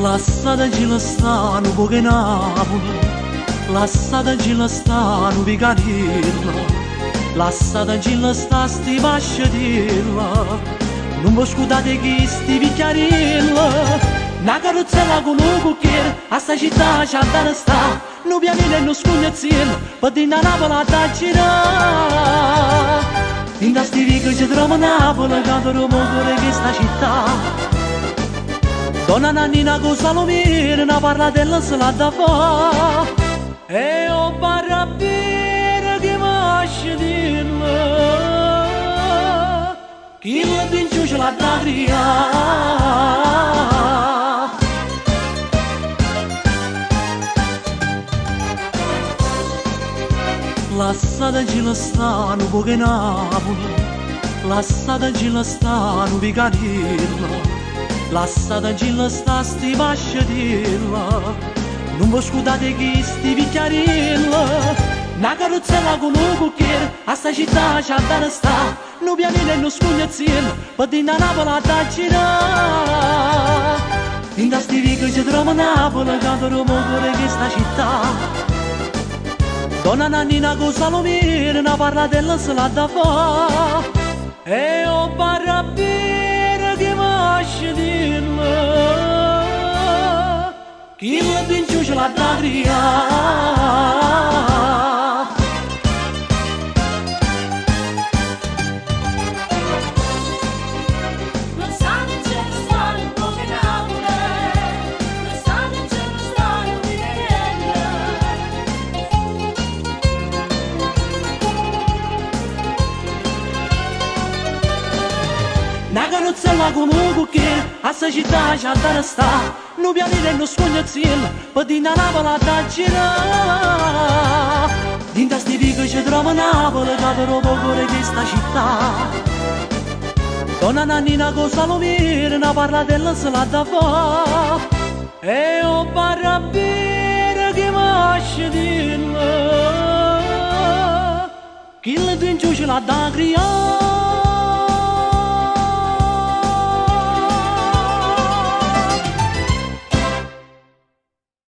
Lassada gila sta nu bogenavula, lassada gila sta nu bigarilla, lassada gila sta sti basciadilla, non vo scudate chi sti vicchiarilla, na carrozzella con un cucchiere, a sta città c'ha da sta, non pianine e non scugnazziello, per dinna Napoli da girare, dinna sti vicoli ci trova Napoli, canto rumore che sta città. Donna Nannina con Salomire, una parlatella se l'ha da fa. E ho parrabire che masci dirla, chi la vince ce l'ha da criare. Lassada gila sta nu poche Napoli, lassada gila sta nu Vicarilla, lassada gila sta sti basciadilla, non vo scudate chi sti vicchiarilla, na carrozzella con un cucchiere, a sta città c'ha da sta, non pianine e non scugnazziello, per dinna Napoli da girare, in sti vicoli ci trova Napoli, canto rumore che sta città. Donna Nannina con Salomire, una parlatella se l'ha da fa, e ho parrabire che masci dirla, chi la vince ce l'ha da criare. Na carrozzella con un cucchiere, a sta città c'ha da sta, non pianire e non scognazziello, per dinna Napoli da girare. Dinda sti vicoli ci trova Napoli, capo rumore che sta città. Donna Nannina con Salomire, una parlatella se l'ha da fa, e ho parrabire che masci dirla, chi la vince ce l'ha da criare.